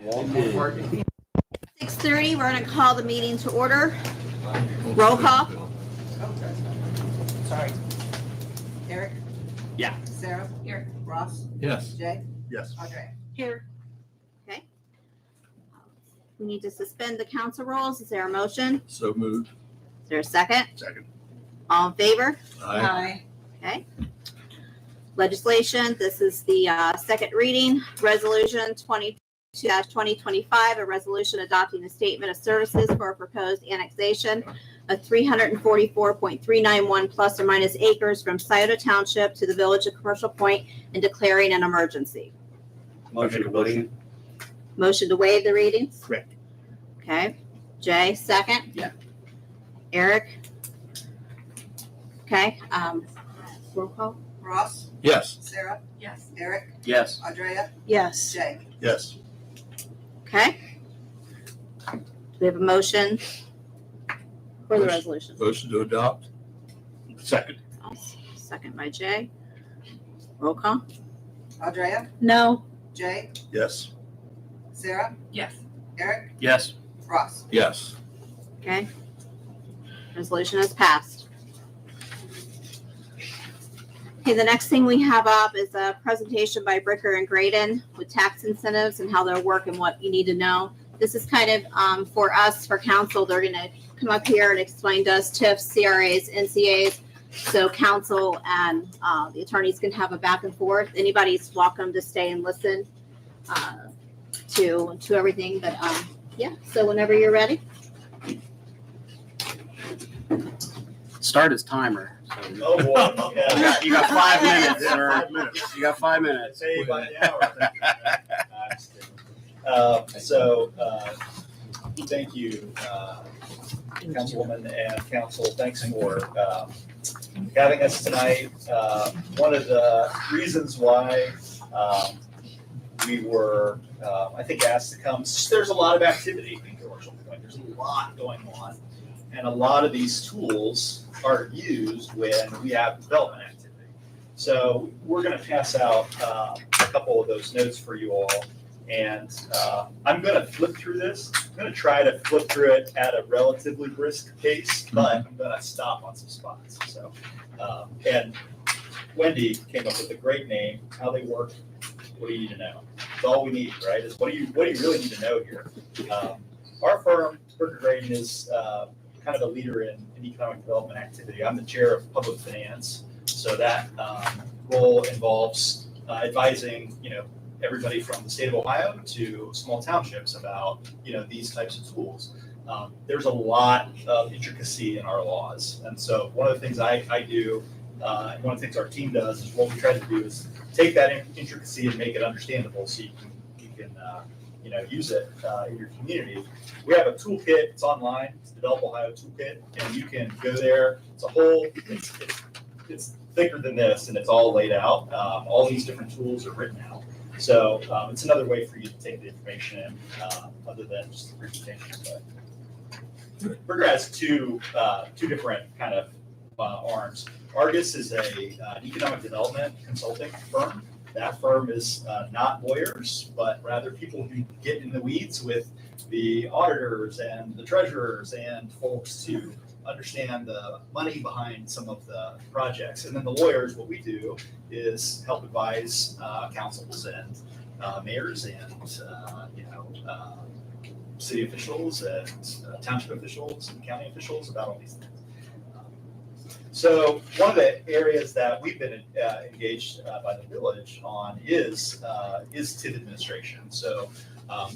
6:30, we're going to call the meeting to order. Roll call. Sorry. Eric? Yeah. Sarah? Here. Ross? Yes. Jay? Yes. Audrey? Here. Okay. We need to suspend the council rules. Is there a motion? So moved. Is there a second? Second. All in favor? Aye. Okay. Legislation, this is the second reading, Resolution 22-2025, a resolution adopting a statement of services for a proposed annexation of 344.391 plus or minus acres from Scioto Township to the Village of Commercial Point and declaring an emergency. Motion to waive. Motion to waive the readings? Correct. Okay. Jay, second? Yeah. Eric? Okay. Roll call? Ross? Yes. Sarah? Yes. Eric? Yes. Audrey? Yes. Jay? Yes. Okay. Do we have a motion for the resolution? Motion to adopt. Second. Second by Jay. Roll call? Audrey? No. Jay? Yes. Sarah? Yes. Eric? Yes. Ross? Yes. Okay. Resolution is passed. Okay, the next thing we have up is a presentation by Bricker and Graydon with tax incentives and how they'll work and what you need to know. This is kind of for us, for council. They're going to come up here and explain to us TIFs, CRAs, NCAs. So council and the attorneys can have a back and forth. Anybody's welcome to stay and listen to everything. But yeah, so whenever you're ready. Start his timer. Oh, boy. Yeah. You got 5 minutes, Yeah, sir. 5 minutes. You got 5 minutes. Say by the hour. I'm just kidding. Thank you, Councilwoman and Council. Thanks for having us tonight. One of the reasons why we were, I think, asked to come, there's a lot of activity in Commercial Point. There's a lot going on. And a lot of these tools are used when we have development activity. So we're going to pass out a couple of those notes for you all. And I'm going to flip through this. I'm going to try to flip through it at a relatively brisk pace, but I'm going to stop on some spots. So, and Wendy came up with a great name, How They Work. What do you need to know? It's all we need, right? Is what do you really need to know here? Our firm, Bricker Graydon, is kind of a leader in economic development activity. I'm the chair of public finance, so that role involves advising, everybody from the state of Ohio to small townships about, these types of tools. There's a lot of intricacy in our laws, and so one of the things I do, and one of the things our team does, is what we try to do is take that intricacy and make it understandable, so you can use it in your community. We have a toolkit. It's online. It's Develop Ohio Toolkit, and you can go there. It's a whole. It's thicker than this, and it's all laid out. All these different tools are written out. So it's another way for you to take the information in, other than just the presentation. But Bricker has two different kind of arms. Argus is an economic development consulting firm. That firm is not lawyers, but rather people who get in the weeds with the auditors and the treasurers and folks to understand the money behind some of the projects. And then the lawyers, what we do is help advise councils and mayors and city officials and township officials and county officials about all these things. So one of the areas that we've been engaged by the village on is TIF administration. So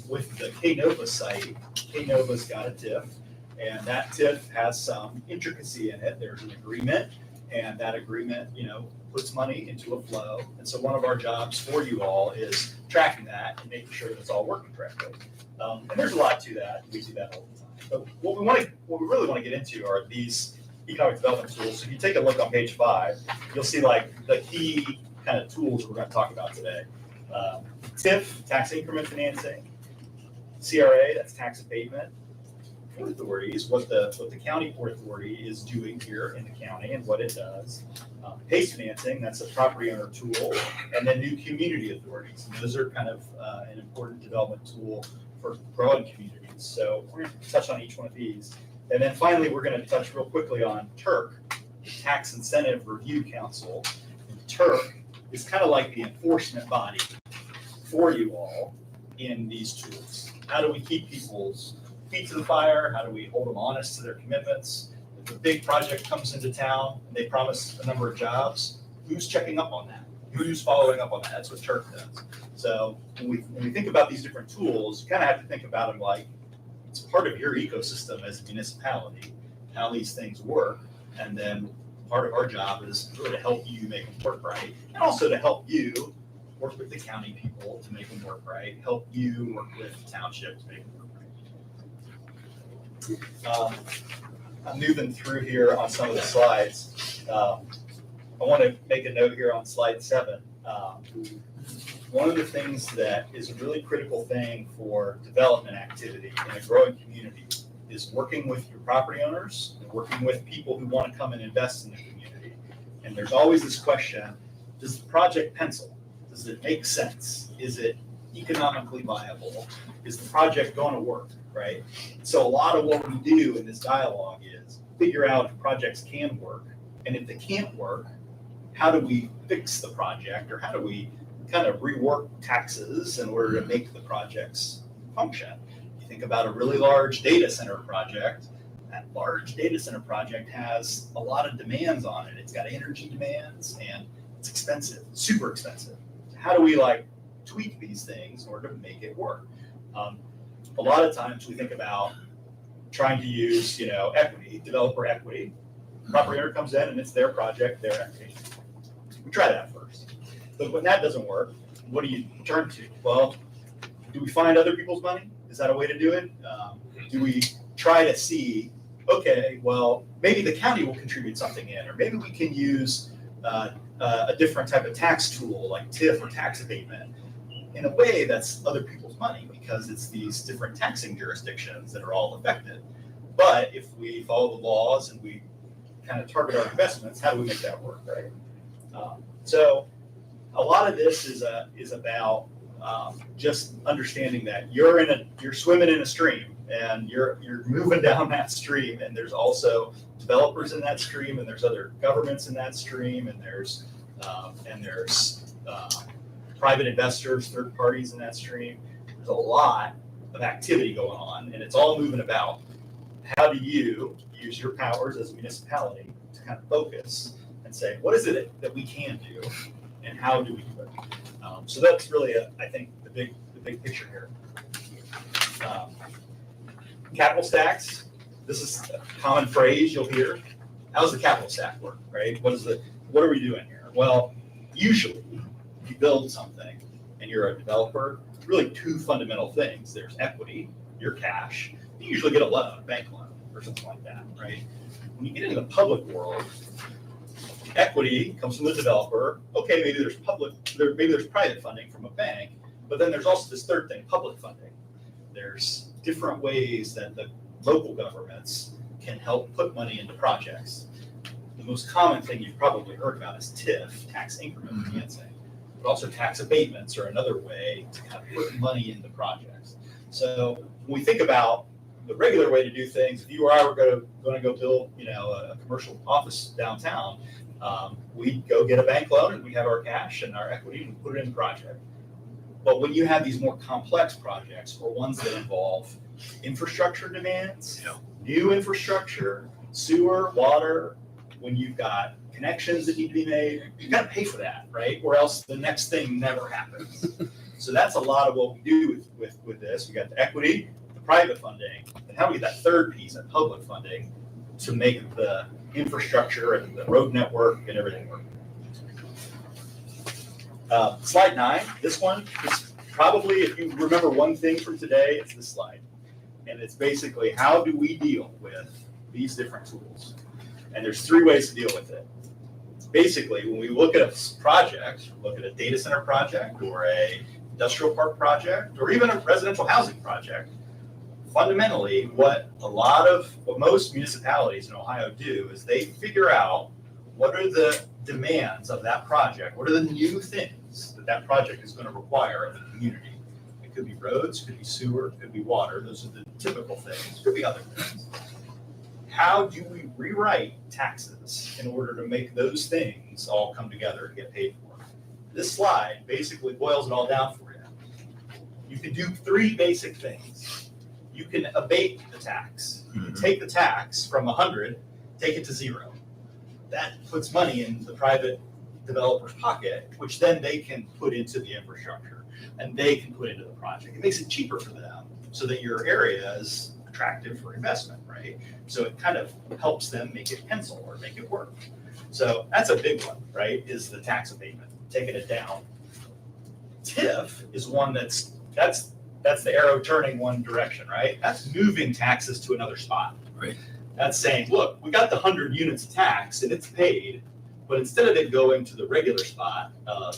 with the KNOVA site, KNOVA's got a TIF, and that TIF has some intricacy in it. There's an agreement, and that agreement, puts money into a flow. And so one of our jobs for you all is tracking that and making sure that it's all working correctly. And there's a lot to that. We do that all the time. But what we really want to get into are these economic development tools. So if you take a look on page 5, you'll see like the key kind of tools we're going to talk about today. TIF, tax increment financing. CRA, that's tax abatement. Port authorities, what the county port authority is doing here in the county and what it does. PACE financing, that's a property owner tool, and then new community authorities. And those are kind of an important development tool for growing communities. So we're going to touch on each one of these. And then finally, we're going to touch real quickly on TIRC, the Tax Incentive Review Council. And TIRC is kind of like the enforcement body for you all in these tools. How do we keep people's feet to the fire? How do we hold them honest to their commitments? If a big project comes into town and they promise a number of jobs, who's checking up on that? Who's following up on that? That's what TIRC does. So when we think about these different tools, you kind of have to think about them like it's part of your ecosystem as a municipality, how these things work. And then part of our job is really to help you make them work right, and also to help you work with the county people to make them work right, help you work with the township to make them work right. I'm moving through here on some of the slides. I want to make a note here on slide 7. One of the things that is a really critical thing for development activity in a growing community is working with your property owners and working with people who want to come and invest in the community. And there's always this question, does the project pencil? Does it make sense? Is it economically viable? Is the project going to work, right? So a lot of what we do in this dialogue is figure out if projects can work. And if they can't work, how do we fix the project, or how do we kind of rework taxes in order to make the projects function? You think about a really large data center project. That large data center project has a lot of demands on it. It's got energy demands and it's expensive, super expensive. How do we tweak these things in order to make it work? A lot of times we think about trying to use, equity, developer equity. Property owner comes in and it's their project, their equity. We try that first. But when that doesn't work, what do you turn to? Well, do we find other people's money? Is that a way to do it? Do we try to see, okay, well, maybe the county will contribute something in, or maybe we can use a different type of tax tool like TIF or tax abatement in a way that's other people's money, because it's these different taxing jurisdictions that are all affected. But if we follow the laws and we kind of target our investments, how do we make that work, right? So a lot of this is about just understanding that you're swimming in a stream and you're moving down that stream, and there's also developers in that stream, and there's other governments in that stream, and there's private investors, third parties in that stream. There's a lot of activity going on, and it's all moving about. How do you use your powers as a municipality to kind of focus and say, what is it that we can do, and how do we do it? So that's really, I think, the big picture here. Capital stacks. This is a common phrase you'll hear. How does the capital stack work, right? What are we doing here? Well, usually, if you build something and you're a developer, really two fundamental things. There's equity, your cash. You usually get a loan, a bank loan, or something like that, right? When you get into the public world, equity comes from the developer. Okay, maybe there's private funding from a bank, but then there's also this third thing, public funding. There's different ways that the local governments can help put money into projects. The most common thing you've probably heard about is TIF, tax increment financing, but also tax abatements are another way to kind of put money into projects. So when we think about the regular way to do things, if you or I were going to go build, a commercial office downtown, we'd go get a bank loan and we have our cash and our equity and put it in the project. But when you have these more complex projects, or ones that involve infrastructure demands, new infrastructure, sewer, water, when you've got connections that need to be made, you got to pay for that, right? Or else the next thing never happens. So that's a lot of what we do with this. We got the equity, the private funding, and how do we get that third piece, that public funding, to make the infrastructure and the road network and everything work. Slide 9, this one is probably, if you remember one thing from today, it's this slide. And it's basically, how do we deal with these different tools? And there's 3 ways to deal with it. Basically, when we look at a project, look at a data center project or a industrial park project or even a residential housing project, fundamentally what most municipalities in Ohio do is they figure out what are the demands of that project? What are the new things that that project is going to require of the community? It could be roads, could be sewer, could be water. Those are the typical things. Could be other things. How do we rewrite taxes in order to make those things all come together and get paid for? This slide basically boils it all down for you. You can do three basic things. You can abate the tax. You can take the tax from 100, take it to 0. That puts money in the private developer's pocket, which then they can put into the infrastructure and they can put into the project. It makes it cheaper for them so that your area is attractive for investment, right? So it kind of helps them make it pencil or make it work. So that's a big one, right? Is the tax abatement, taking it down. TIF is one that's the arrow turning one direction, right? That's moving taxes to another spot. Right. That's saying, look, we got the 100 units of tax and it's paid, but instead of it going to the regular spot of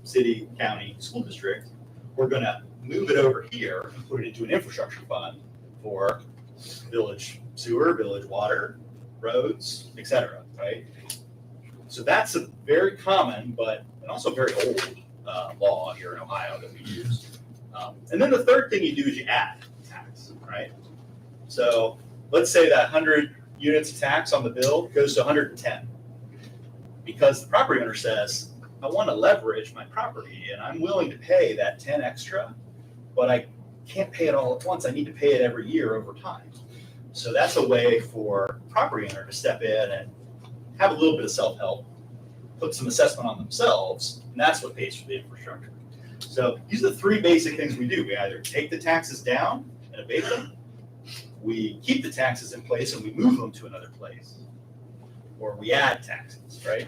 city, county, school district, we're gonna move it over here and put it into an infrastructure fund for village sewer, village water, roads, et cetera, right? So that's a very common, but and also very old law here in Ohio that we use. And then the third thing you do is you add tax, right? So let's say that 100 units of tax on the bill goes to 110 because the property owner says, I want to leverage my property and I'm willing to pay that 10 extra, but I can't pay it all at once. I need to pay it every year over time. So that's a way for property owner to step in and have a little bit of self-help, put some assessment on themselves, and that's what pays for the infrastructure. So these are the three basic things we do. We either take the taxes down and abate them, we keep the taxes in place and we move them to another place, or we add taxes, right?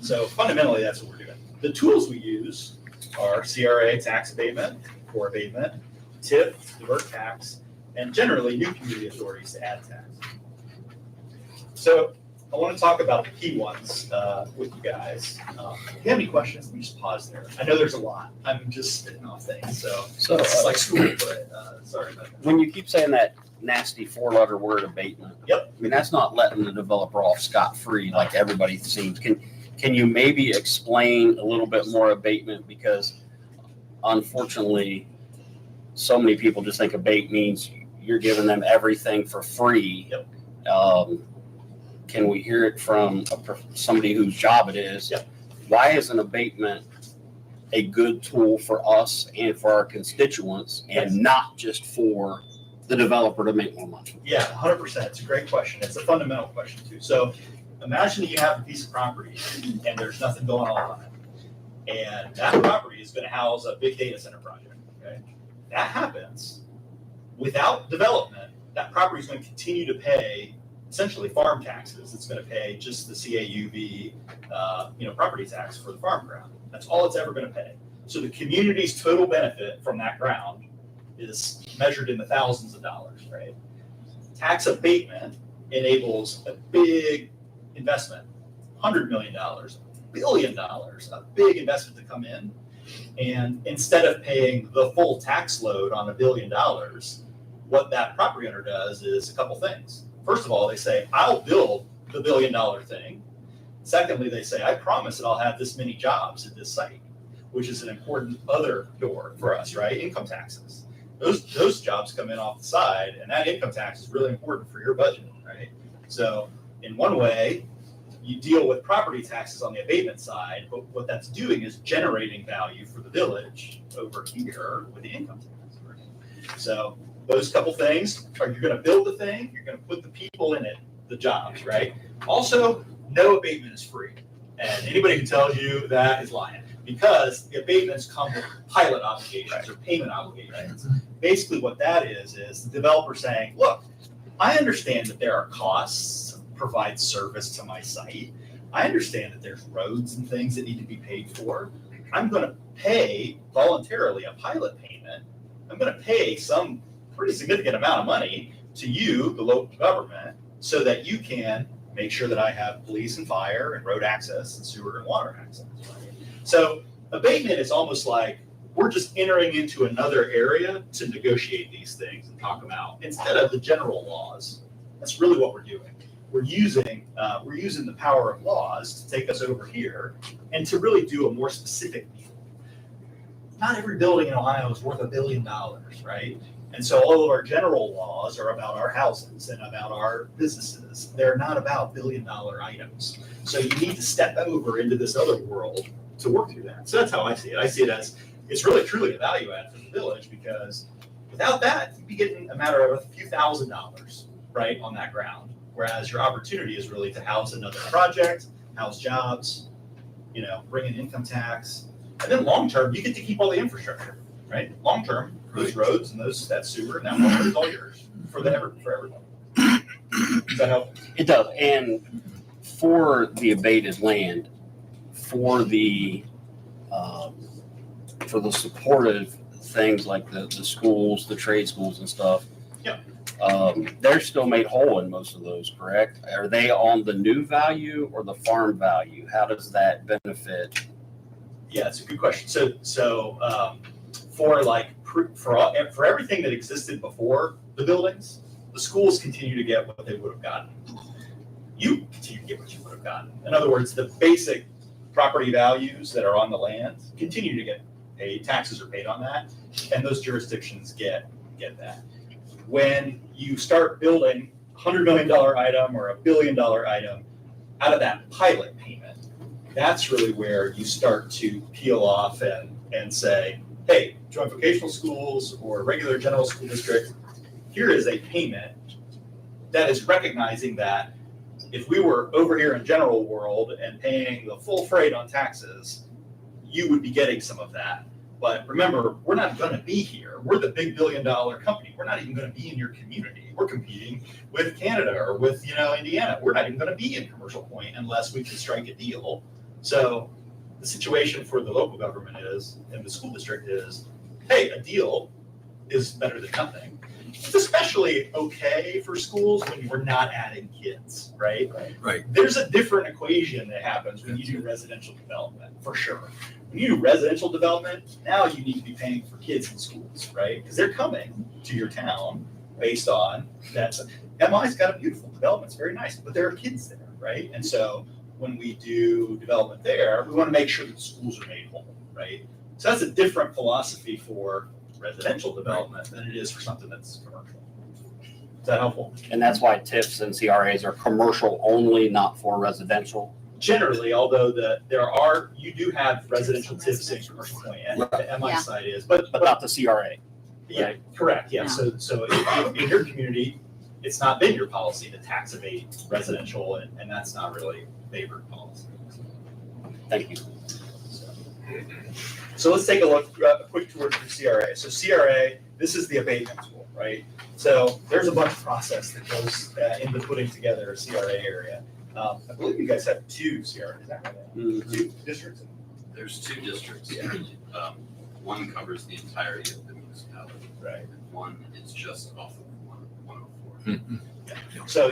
So fundamentally, that's what we're doing. The tools we use are CRA tax abatement, core abatement, TIF, divert tax, and generally new community authorities to add tax. So I want to talk about the key ones with you guys. If you have any questions, let me just pause there. I know there's a lot. I'm just spitting off things, so it's like school, but sorry about that. When you keep saying that nasty 4-letter word abatement. Yep. I mean, that's not letting the developer off scot-free like everybody seems. Can you maybe explain a little bit more abatement? Because unfortunately, so many people just think abate means you're giving them everything for free. Yep. Can we hear it from somebody whose job it is? Yep. Why is an abatement a good tool for us and for our constituents and not just for the developer to make more money? Yeah, 100%. It's a great question. It's a fundamental question too. So imagine you have a piece of property and there's nothing going on it. And that property is going to house a big data center project. Okay, that happens without development. That property is going to continue to pay essentially farm taxes. It's going to pay just the CAUV, property tax for the farm ground. That's all it's ever going to pay. So the community's total benefit from that ground is measured in the thousands of dollars, right? Tax abatement enables a big investment, $100 million, $1 billion, a big investment to come in. And instead of paying the full tax load on $1 billion, what that property owner does is a couple things. First of all, they say, I'll build the $1 billion thing. Secondly, they say, I promise that I'll have this many jobs at this site, which is an important other door for us, right? Income taxes. Those jobs come in off the side, and that income tax is really important for your budget, right? So in one way, you deal with property taxes on the abatement side, but what that's doing is generating value for the village over here with the income tax, right? So those couple things are, you're going to build the thing, you're going to put the people in it, the jobs, right? Also, no abatement is free. And anybody who tells you that is lying, because the abatements come with pilot obligations or payment obligations. Basically what that is the developer saying, look, I understand that there are costs to provide service to my site. I understand that there's roads and things that need to be paid for. I'm going to pay voluntarily a pilot payment. I'm going to pay some pretty significant amount of money to you, the local government, so that you can make sure that I have police and fire and road access and sewer and water access. Right? So abatement is almost like we're just entering into another area to negotiate these things and talk them out instead of the general laws. That's really what we're doing. we're using the power of laws to take us over here and to really do a more specific deal. Not every building in Ohio is worth $1 billion, right? And so all of our general laws are about our houses and about our businesses. They're not about $1 billion items. So you need to step over into this other world to work through that. So that's how I see it. I see it as it's really truly a value add for the village, because without that, you'd be getting a matter of a few $1,000s, right, on that ground. Whereas your opportunity is really to house another project, house jobs, bring in income tax. And then long-term, you get to keep all the infrastructure, right? Long-term, those roads and that sewer and that water is all yours for everybody. Does that help? It does. And for the abated land, for the supportive things like the schools, the trade schools and stuff. Yep. They're still made whole in most of those, correct? Are they on the new value or the farm value? How does that benefit? Yeah, it's a good question. So for everything that existed before the buildings, the schools continue to get what they would have gotten. You continue to get what you would have gotten. In other words, the basic property values that are on the land continue to get paid. Taxes are paid on that, and those jurisdictions get that. When you start building a $100 million item or a $1 billion item out of that pilot payment, that's really where you start to peel off and say, hey, joint vocational schools or regular general school district, here is a payment that is recognizing that if we were over here in general world and paying the full freight on taxes, you would be getting some of that. But remember, we're not going to be here. We're the big $1 billion company. We're not even going to be in your community. We're competing with Canada or with Indiana. We're not even going to be in Commercial Point unless we can strike a deal. So the situation for the local government is, and the school district is, hey, a deal is better than nothing. It's especially okay for schools when we're not adding kids, right? Right. There's a different equation that happens when you do residential development, for sure. When you do residential development, now you need to be paying for kids in schools, right? Because they're coming to your town based on that. MI's got a beautiful development, it's very nice, but there are kids there, right? And so when we do development there, we want to make sure that schools are made whole, right? So that's a different philosophy for residential development than it is for something that's commercial. Is that helpful? And that's why TIFs and CRAs are commercial only, not for residential. Generally, although you do have residential TIFs in Commercial Point, and the MI Yeah. side is, but Not the CRA. yeah, correct, yeah. Yeah. So in your community, it's not been your policy to tax abate residential, and that's not really favored policy. Thank you. So let's take a quick tour through CRA. So CRA, this is the abatement tool, right? So there's a bunch of process that goes into putting together a CRA area. I believe you guys have 2 CRAs, is that right? Mhm. 2 districts? There's 2 districts. One covers the entirety of the municipality. Right. And one is just off of 104. So,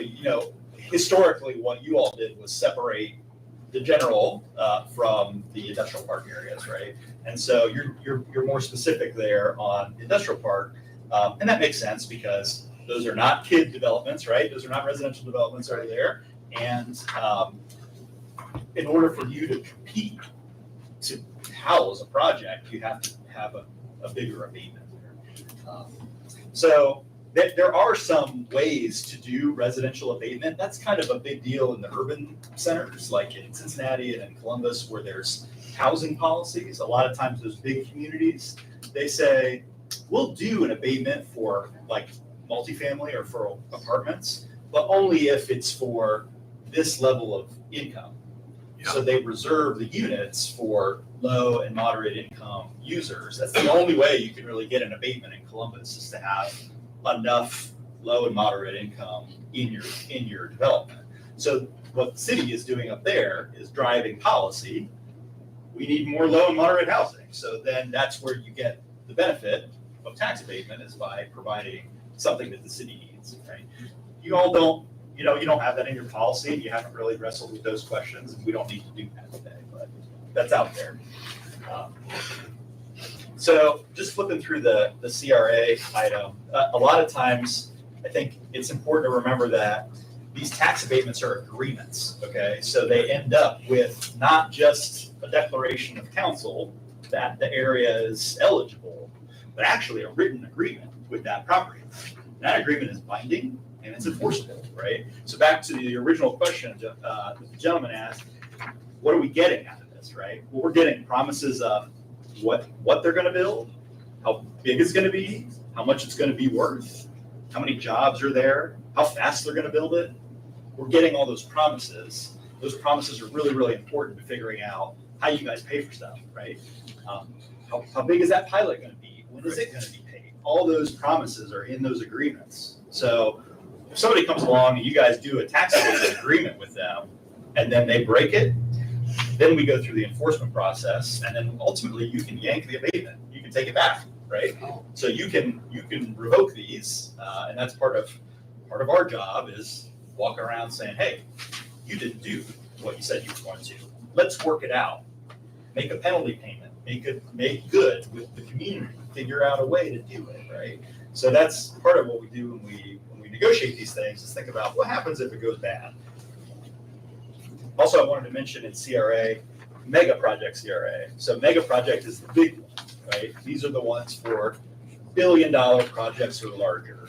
historically, what you all did was separate the general from the industrial park areas, right? And so you're more specific there on the industrial park, and that makes sense because those are not kid developments, right? Those are not residential developments over there, and in order for you to compete to house a project, you have to have a bigger abatement there. So there are some ways to do residential abatement. That's kind of a big deal in the urban centers, like in Cincinnati and in Columbus, where there's housing policies. A lot of times those big communities, they say, we'll do an abatement for like multifamily or for apartments, but only if it's for this level of income. So they reserve the units for low and moderate income users. That's the only way you can really get an abatement in Columbus, is to have enough low and moderate income in your development. So what the city is doing up there is driving policy. We need more low and moderate housing. So then that's where you get the benefit of tax abatement, is by providing something that the city needs, right? You all don't, you don't have that in your policy, and you haven't really wrestled with those questions, and we don't need to do that today, but that's out there. So just flipping through the CRA item, a lot of times I think it's important to remember that these tax abatements are agreements, okay? So they end up with not just a declaration of council that the area is eligible, but actually a written agreement with that property. That agreement is binding and it's enforceable, right? So back to the original question that the gentleman asked, what are we getting out of this, right? Well, we're getting promises of what they're gonna build, how big it's gonna be, how much it's gonna be worth, how many jobs are there, how fast they're gonna build it. We're getting all those promises. Those promises are really, really important to figuring out how you guys pay for stuff, right? How big is that pilot gonna be? When is it gonna be paid? All those promises are in those agreements. So if somebody comes along and you guys do a tax agreement with them and then they break it, then we go through the enforcement process and then ultimately you can yank the abatement. You can take it back, right? So you can revoke these, and that's part of our job is walk around saying, hey, you didn't do what you said you were going to. Let's work it out. Make a penalty payment. Make good with the community. Figure out a way to do it, right? So that's part of what we do when we negotiate these things is think about what happens if it goes bad. Also, I wanted to mention in CRA, mega project CRA. So mega project is the big one, right? These are the ones for billion-dollar projects or larger.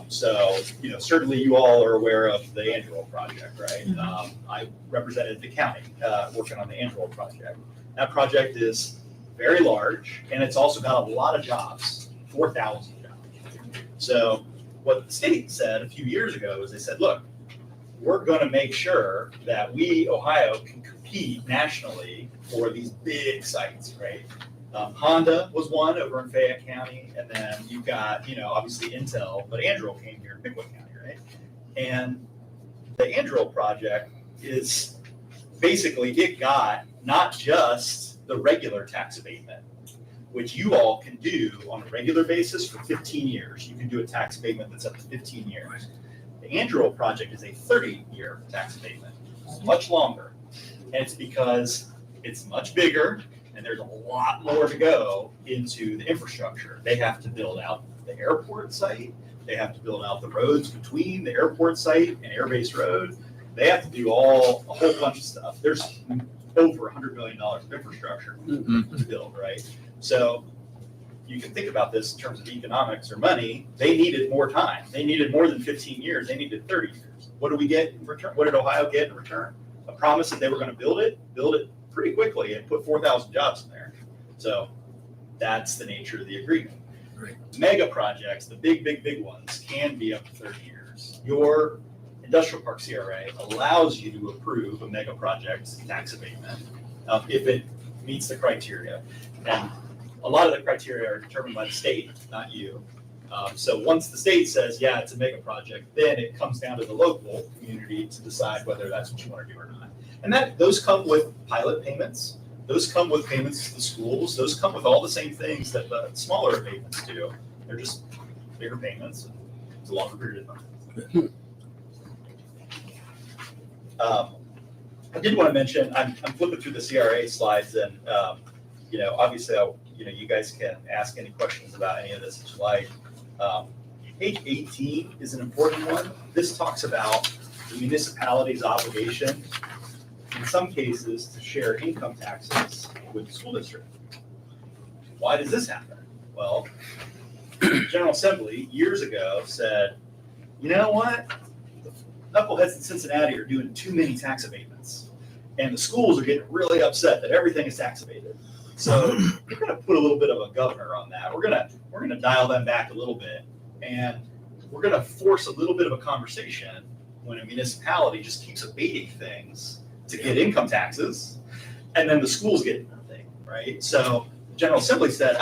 So, certainly you all are aware of the Andrew project, right? I represented the county working on the Andrew project. That project is very large, and it's also got a lot of jobs, 4,000 jobs. So what the state said a few years ago is they said, look, we're going to make sure that we, Ohio, can compete nationally for these big sites, right? Honda was one over in Fayette County, and then you've got, obviously Intel, but Anduril came here in Pickwick County, right? And the Anduril project is basically, it got not just the regular tax abatement, which you all can do on a regular basis for 15 years. You can do a tax abatement that's up to 15 years. The Anduril project is a 30-year tax abatement, much longer. And it's because it's much bigger and there's a lot more to go into the infrastructure. They have to build out the airport site. They have to build out the roads between the airport site and Airbase Road. They have to do a whole bunch of stuff. There's over $100 million of infrastructure to build, right? So you can think about this in terms of economics or money. They needed more time. They needed more than 15 years. They needed 30 years. What do we get in return? What did Ohio get in return? A promise that they were going to build it pretty quickly and put 4,000 jobs in there. So that's the nature of the agreement. Right. Mega projects, the big ones, can be up to 30 years. Your industrial park CRA allows you to approve a mega project tax abatement if it meets the criteria. And a lot of the criteria are determined by the state, not you. So once the state says, yeah, it's a mega project, then it comes down to the local community to decide whether that's what you want to do or not. And those come with pilot payments. Those come with payments to the schools. Those come with all the same things that the smaller abatements do. They're just bigger payments and it's a longer period of time. I did want to mention, I'm flipping through the CRA slides and, obviously, you guys can ask any questions about any of this if you like. Page 18 is an important one. This talks about the municipality's obligation, in some cases, to share income taxes with the school district. Why does this happen? Well, the General Assembly years ago said, you know what? The knuckleheads in Cincinnati are doing too many tax abatements. And the schools are getting really upset that everything is tax abated. So we're going to put a little bit of a governor on that. We're going to dial them back a little bit, and we're going to force a little bit of a conversation when a municipality just keeps abating things to get income taxes, and then the schools get nothing, right? So the General Assembly said,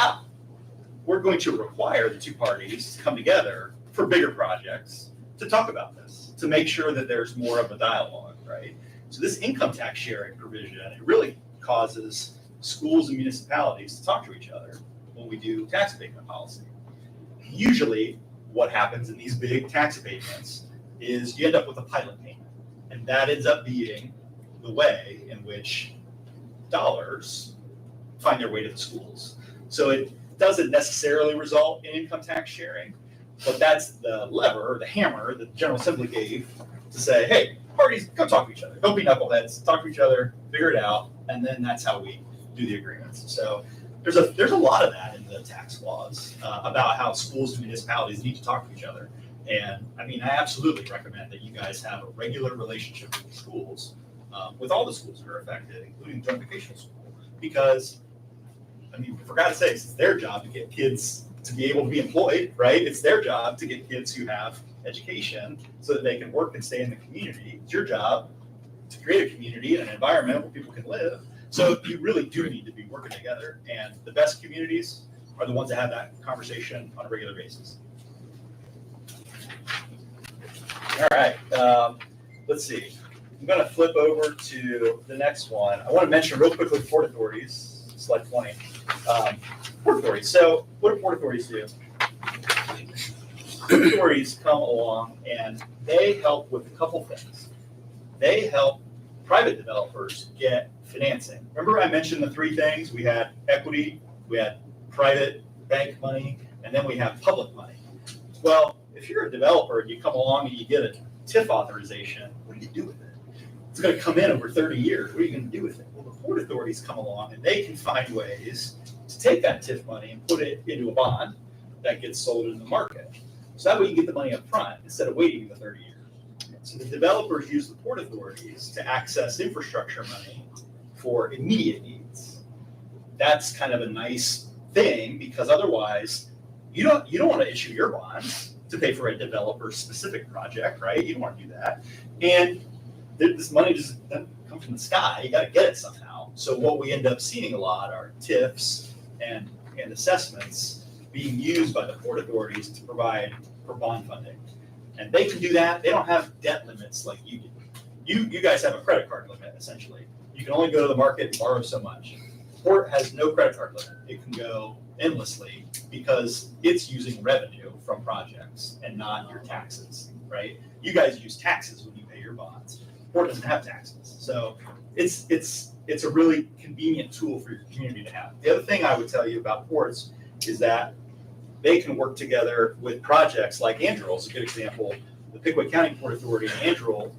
we're going to require the two parties to come together for bigger projects to talk about this, to make sure that there's more of a dialogue, right? So this income tax sharing provision, it really causes schools and municipalities to talk to each other when we do tax abatement policy. Usually what happens in these big tax abatements is you end up with a pilot payment, and that ends up being the way in which dollars find their way to the schools. So it doesn't necessarily result in income tax sharing, but that's the lever, the hammer that the General Assembly gave to say, hey, parties, go talk to each other. Don't be knuckleheads. Talk to each other, figure it out, and then that's how we do the agreements. So there's a lot of that in the tax laws about how schools and municipalities need to talk to each other. And I mean, I absolutely recommend that you guys have a regular relationship with the schools, with all the schools that are affected, including joint vocational school, because I mean, for God's sakes, it's their job to get kids to be able to be employed, right? It's their job to get kids who have education so that they can work and stay in the community. It's your job to create a community and an environment where people can live. So you really do need to be working together. And the best communities are the ones that have that conversation on a regular basis. All right, let's see. I'm going to flip over to the next one. I want to mention real quickly Port Authorities, slide 20. Port Authorities. So what do Port Authorities do? Port Authorities come along and they help with a couple things. They help private developers get financing. Remember I mentioned the three things? We had equity, we had private bank money, and then we have public money. Well, if you're a developer and you come along and you get a TIF authorization, what do you do with it? It's going to come in over 30 years. What are you going to do with it? Well, the Port Authorities come along and they can find ways to take that TIF money and put it into a bond that gets sold in the market. So that way you get the money up front instead of waiting the 30 years. So the developers use the Port Authorities to access infrastructure money for immediate needs. That's kind of a nice thing because otherwise you don't want to issue your bonds to pay for a developer specific project, right? You don't want to do that. And this money just doesn't come from the sky. You got to get it somehow. So what we end up seeing a lot are TIFs and assessments being used by the Port Authorities to provide for bond funding. And they can do that. They don't have debt limits like you do. You guys have a credit card limit, essentially. You can only go to the market and borrow so much. Port has no credit card limit. It can go endlessly because it's using revenue from projects and not your taxes, right? You guys use taxes when you pay your bonds. Port doesn't have taxes. So it's a really convenient tool for your community to have. The other thing I would tell you about ports is that they can work together with projects like Anduril is a good example. The Pickwick County Port Authority and Anduril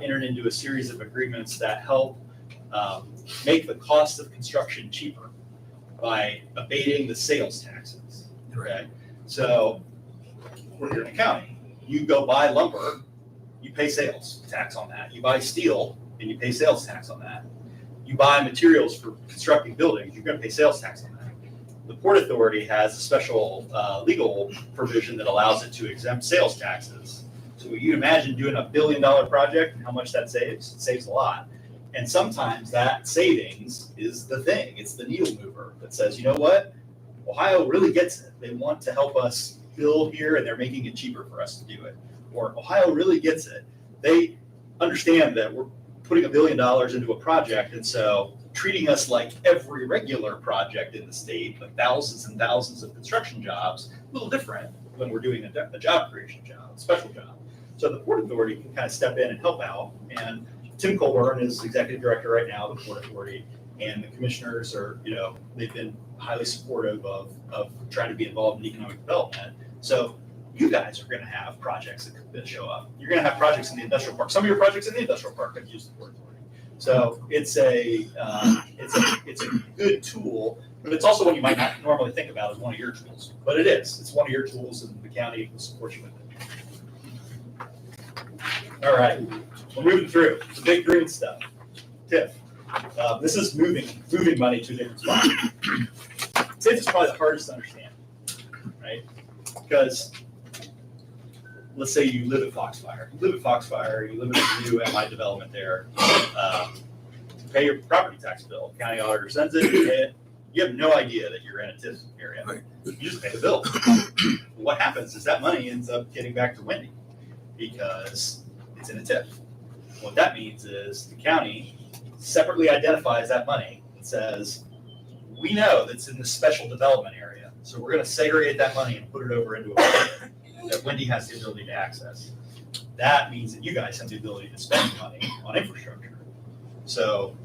entered into a series of agreements that help make the cost of construction cheaper by abating the sales taxes. Okay, so we're here in the county. You go buy lumber, you pay sales tax on that. You buy steel, and you pay sales tax on that. You buy materials for constructing buildings, you're going to pay sales tax on that. The Port Authority has a special legal provision that allows it to exempt sales taxes. So you imagine doing a $1 billion project and how much that saves. It saves a lot. And sometimes that savings is the thing. It's the needle mover that says, you know what? Ohio really gets it. They want to help us build here and they're making it cheaper for us to do it. Or Ohio really gets it. They understand that we're putting $1 billion into a project. And so treating us like every regular project in the state, like thousands and thousands of construction jobs, a little different when we're doing a job creation job, a special job. So the Port Authority can kind of step in and help out. And Tim Colburn is executive director right now of the Port Authority, and the commissioners are, they've been highly supportive of trying to be involved in economic development. So you guys are going to have projects that show up. You're going to have projects in the industrial park. Some of your projects in the industrial park have used the Port Authority. So it's a good tool, but it's also one you might not normally think about as one of your tools. But it is. It's one of your tools, and the county will support you with it. All right, we're moving through the big green stuff. TIF. This is moving money to a different spot. TIF is probably the hardest to understand, right? Because let's say you live at Foxfire. You live at Foxfire, you live in a new MI development there. Pay your property tax bill. County auditor sends it, you pay it. You have no idea that you're in a TIF area. Right. You just pay the bill. What happens is that money ends up getting back to Wendy because it's in a TIF. What that means is the county separately identifies that money and says, we know that's in the special development area. So we're going to segregate that money and put it over into a budget that Wendy has the ability to access. That means that you guys have the ability to spend money on infrastructure. So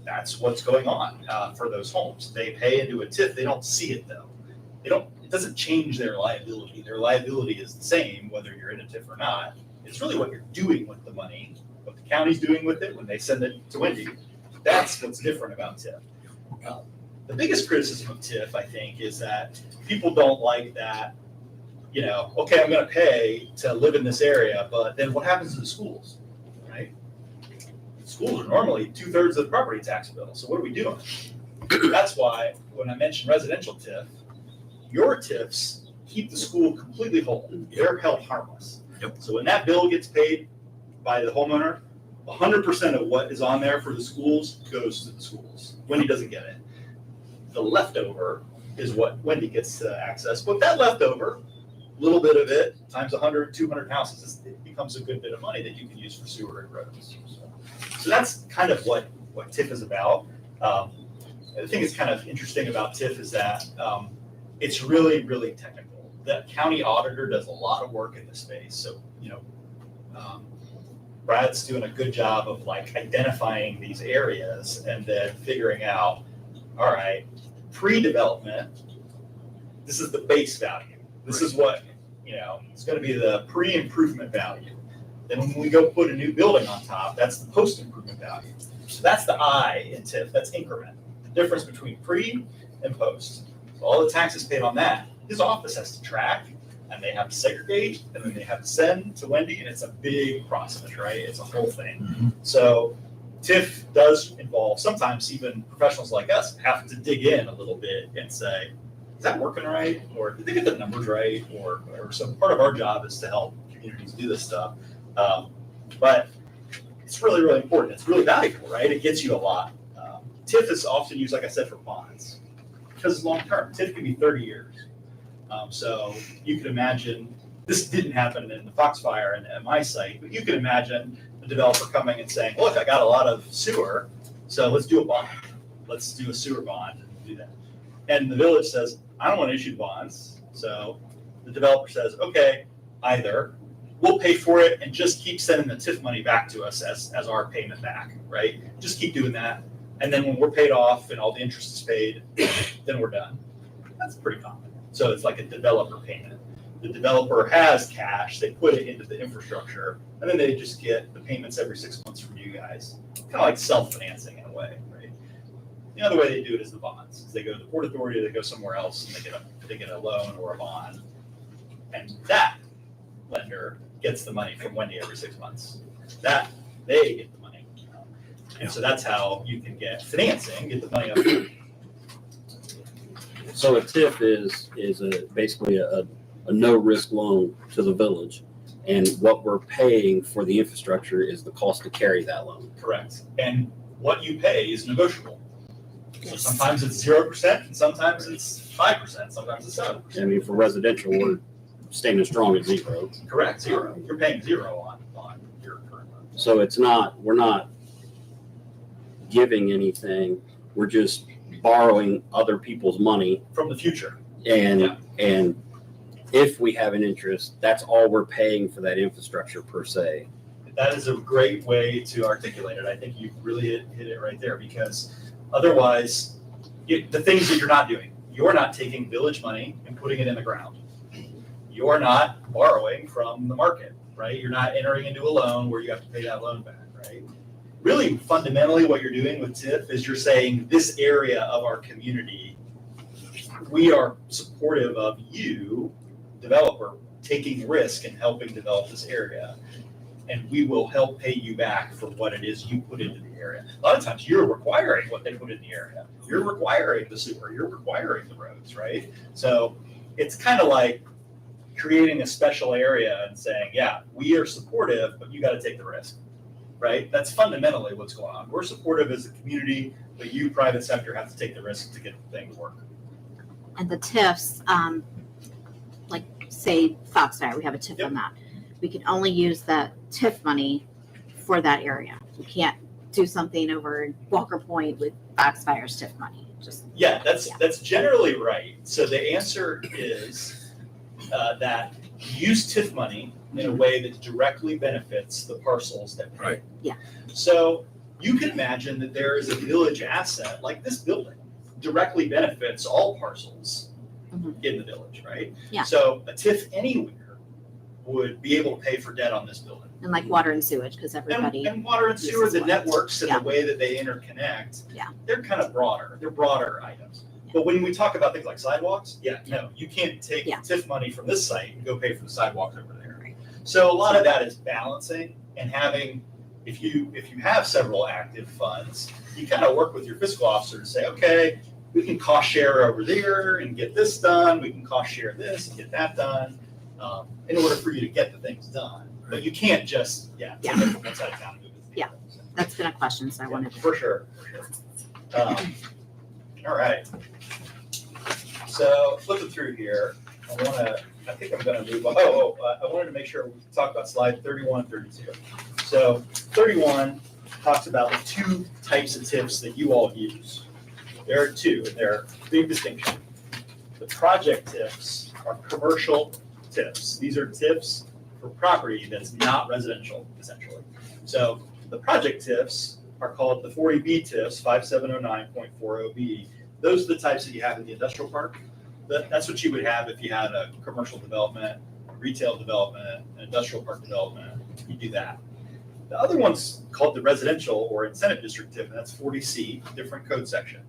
that's what's going on for those homes. They pay into a TIF. They don't see it though. It doesn't change their liability. Their liability is the same whether you're in a TIF or not. It's really what you're doing with the money, what the county's doing with it when they send it to Wendy. That's what's different about TIF. The biggest criticism of TIF, I think, is that people don't like that, okay, I'm gonna pay to live in this area, but then what happens to the schools, right? Schools are normally 2/3 of the property tax bill, so what are we doing? That's why when I mentioned residential TIF, your TIFs keep the school completely whole. They're held harmless. Yep. So when that bill gets paid by the homeowner, 100% of what is on there for the schools goes to the schools. Wendy doesn't get it. The leftover is what Wendy gets to access. But that leftover, a little bit of it, times 100, 200 houses, it becomes a good bit of money that you can use for sewer and roads. So that's kind of what TIF is about. The thing that's kind of interesting about TIF is that it's really, really technical. The county auditor does a lot of work in this space. So, Brad's doing a good job of identifying these areas and then figuring out, all right, pre-development, this is the base value. This is what, it's going to be the pre-improvement value. Then when we go put a new building on top, that's the post-improvement value. So that's the I in TIF, that's increment. The difference between pre and post. So all the taxes paid on that, his office has to track, and they have to segregate, and then they have to send to Wendy, and it's a big process, right? It's a whole thing. So TIF does involve, sometimes even professionals like us have to dig in a little bit and say, is that working right? Or did they get the numbers right? Or so part of our job is to help communities do this stuff. But it's really, really important. It's really valuable, right? It gets you a lot. TIF is often used, like I said, for bonds because it's long-term. TIF can be 30 years. So you can imagine, this didn't happen in the Foxfire and at my site, but you can imagine a developer coming and saying, look, I got a lot of sewer, so let's do a bond. Let's do a sewer bond and do that. And the village says, I don't want to issue bonds. So the developer says, okay, either we'll pay for it and just keep sending the TIF money back to us as our payment back, right? Just keep doing that. And then when we're paid off and all the interest is paid, then we're done. That's pretty common. So it's like a developer payment. The developer has cash, they put it into the infrastructure, and then they just get the payments every 6 months from you guys. Kind of like self-financing in a way, right? The other way they do it is the bonds. They go to the Port Authority, they go somewhere else, and they get a loan or a bond. And that lender gets the money from Wendy every 6 months. That, they get the money. And so that's how you can get financing, get the money up front. So a TIF is basically a no-risk loan to the village. And what we're paying for the infrastructure is the cost to carry that loan. Correct. And what you pay is negotiable. So sometimes it's 0%, and sometimes it's 5%, sometimes it's 7%. I mean, for residential, we're staying as strong as zero. Correct, zero. You're paying zero on your current loan. So we're not giving anything. We're just borrowing other people's money. From the future. And if we have an interest, that's all we're paying for that infrastructure per se. That is a great way to articulate it. I think you really hit it right there, because otherwise, the things that you're not doing, you're not taking village money and putting it in the ground. You're not borrowing from the market, right? You're not entering into a loan where you have to pay that loan back, right? Really, fundamentally, what you're doing with TIF is you're saying this area of our community, we are supportive of you, developer, taking risk and helping develop this area. And we will help pay you back for what it is you put into the area. A lot of times you're requiring what they put in the area. You're requiring the sewer, you're requiring the roads, right? So it's kind of like creating a special area and saying, yeah, we are supportive, but you got to take the risk, right? That's fundamentally what's going on. We're supportive as a community, but you, private sector, have to take the risk to get the thing to work. And the TIFs, like say Foxfire, we have a TIF on that. We can only use that TIF money for that area. We can't do something over in Walker Point with Foxfire's TIF money. Yeah, that's generally right. So the answer is that use TIF money in a way that directly benefits the parcels that pay. Right. Yeah. So you can imagine that there is a village asset like this building directly benefits all parcels in the village, right? Yeah. So a TIF anywhere would be able to pay for debt on this building. And like water and sewage, because everybody, And water and sewer, uses the water. networks and Yeah. the way that they interconnect, Yeah. they're kind of broader. They're broader items. But when we talk about things like sidewalks, no, you can't take Yeah. TIF money from this site and go pay for the sidewalks over there. Right. So a lot of that is balancing and having, if you have several active funds, you kind of work with your fiscal officer to say, okay, we can cost share over there and get this done. We can cost share this and get that done, in order for you to get the things done. But you can't just, take it from one side of town and move it to the Yeah. other. So, that's been a question, so I wanted to. For sure. All right. So flipping through here, I think I'm gonna move on. I wanted to make sure we talk about slide 31 and 32. So 31 talks about the two types of TIFs that you all use. There are two, and they're a big distinction. The project TIFs are commercial TIFs. These are TIFs for property that's not residential, essentially. So the project TIFs are called the 40B TIFs, 5709.40B. Those are the types that you have in the industrial park. That's what you would have if you had a commercial development, a retail development, an industrial park development. You do that. The other one's called the residential or incentive district TIF, and that's 40C, different code section.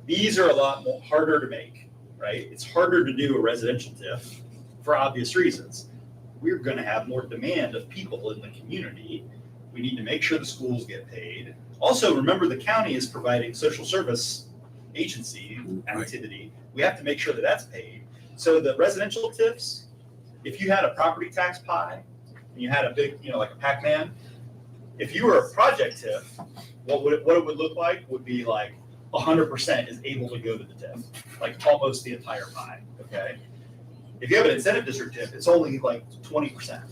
These are a lot more harder to make, right? It's harder to do a residential TIF for obvious reasons. We're going to have more demand of people in the community. We need to make sure the schools get paid. Also, remember the county is providing social service agency activity. We have to make sure that that's paid. So the residential TIFs, if you had a property tax pie and you had a big, like a Pac-Man, if you were a project TIF, what it would look like would be like 100% is able to go to the TIF, like almost the entire pie, okay? If you have an incentive district TIF, it's only like 20%.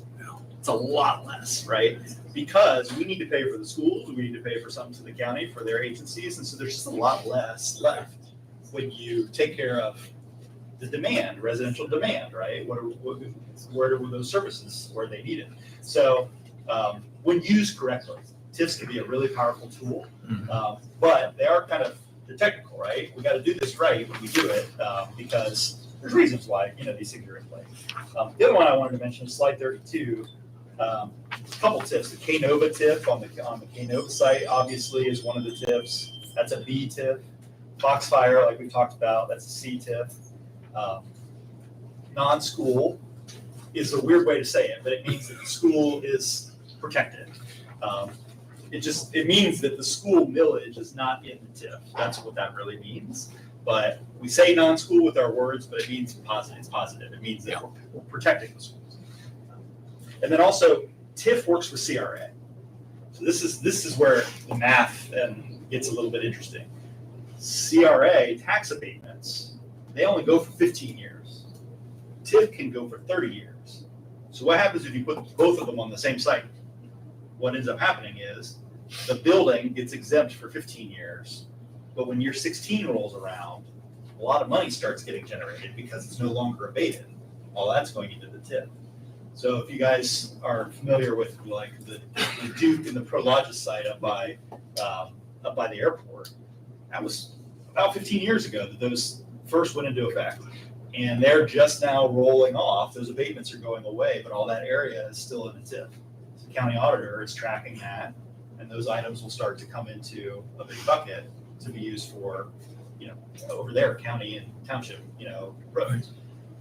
It's a lot less, right? Because we need to pay for the schools, we need to pay for something to the county for their agencies, and so there's just a lot less left when you take care of the demand, residential demand, right? Where are those services where they need it? So when used correctly, TIFs can be a really powerful tool, but they are kind of the technical, right? We got to do this right when we do it because there's reasons why these things are in play. The other one I wanted to mention is slide 32. A couple TIFs. The KNOVA TIF on the KNOVA site obviously is one of the TIFs. That's a B TIF. Foxfire, like we talked about, that's a C TIF. Non-school is a weird way to say it, but it means that the school is protected. It means that the school millage is not in the TIF. That's what that really means. But we say non-school with our words, but it means positive. It's positive. It means that we're protecting the schools. And then also, TIF works with CRA. So this is where the math gets a little bit interesting. CRA tax abatements, they only go for 15 years. TIF can go for 30 years. So what happens if you put both of them on the same site? What ends up happening is the building gets exempt for 15 years, but when year 16 rolls around, a lot of money starts getting generated because it's no longer abated. All that's going into the TIF. So if you guys are familiar with like the Duke and the Prologis site up by the airport, that was about 15 years ago that those first went into effect. And they're just now rolling off. Those abatements are going away, but all that area is still in the TIF. The county auditor is tracking that, and those items will start to come into a big bucket to be used for, over there, county and township, roads.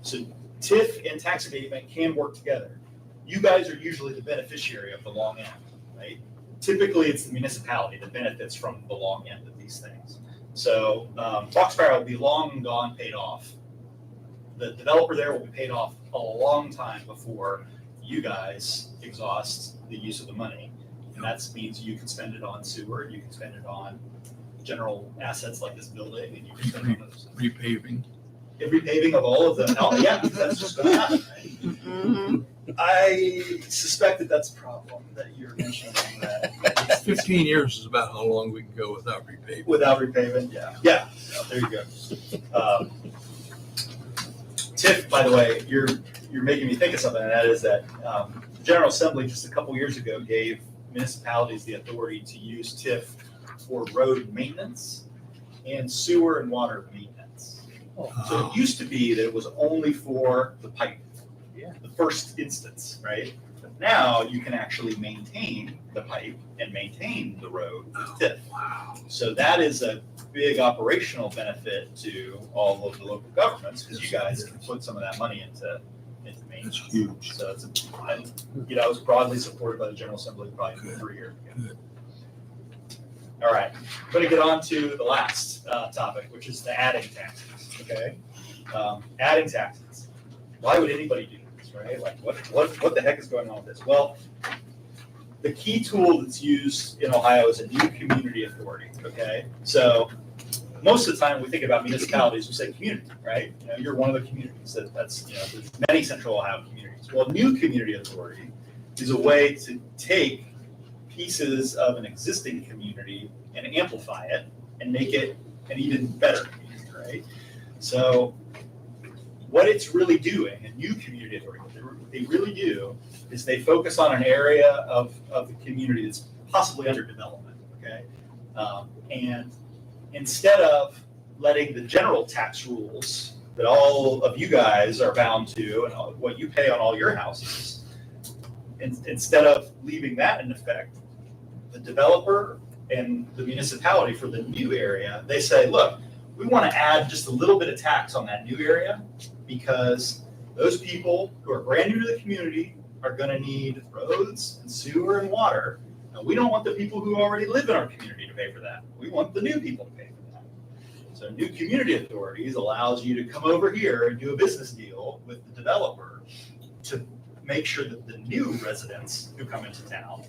So TIF and tax abatement can work together. You guys are usually the beneficiary of the long end, right? Typically, it's the municipality that benefits from the long end of these things. So Foxfire will be long gone, paid off. The developer there will be paid off a long time before you guys exhaust the use of the money. And that means you can spend it on sewer, you can spend it on general assets like this building, and you can spend it on those. Repaving. Repaving of all of them. That's just going to happen, right? Mm-hmm. I suspect that that's a problem that you're mentioning. That 15 years is about how long we can go without repaving. without repaving, yeah. There you go. TIF, by the way, you're making me think of something, and that is that the General Assembly just a couple years ago gave municipalities the authority to use TIF for road maintenance and sewer and water maintenance. So it used to be that it was only for the pipe, the first instance, right? But now you can actually maintain the pipe and maintain the road with TIF. Wow. So that is a big operational benefit to all of the local governments, because you guys can put some of that money into That's maintenance. huge. So it's, it was broadly supported by the General Assembly probably 3 years ago. Good. All right, I'm gonna get on to the last topic, which is the adding taxes, okay? Adding taxes. Why would anybody do this, right? Like, what the heck is going on with this? Well, the key tool that's used in Ohio is a new community authority, okay? So most of the time, when we think about municipalities, we say community, right? You know, you're one of the communities that's, you know, there's many central Ohio communities. Well, a new community authority is a way to take pieces of an existing community and amplify it and make it an even better community, right? So what it's really doing, a new community authority, what they really do is they focus on an area of the community that's possibly under development, okay? And instead of letting the general tax rules that all of you guys are bound to and what you pay on all your houses, instead of leaving that in effect, the developer and the municipality for the new area, they say, look, we want to add just a little bit of tax on that new area because those people who are brand new to the community are going to need roads and sewer and water. And we don't want the people who already live in our community to pay for that. We want the new people to pay for that. So new community authorities allows you to come over here and do a business deal with the developer to make sure that the new residents who come into town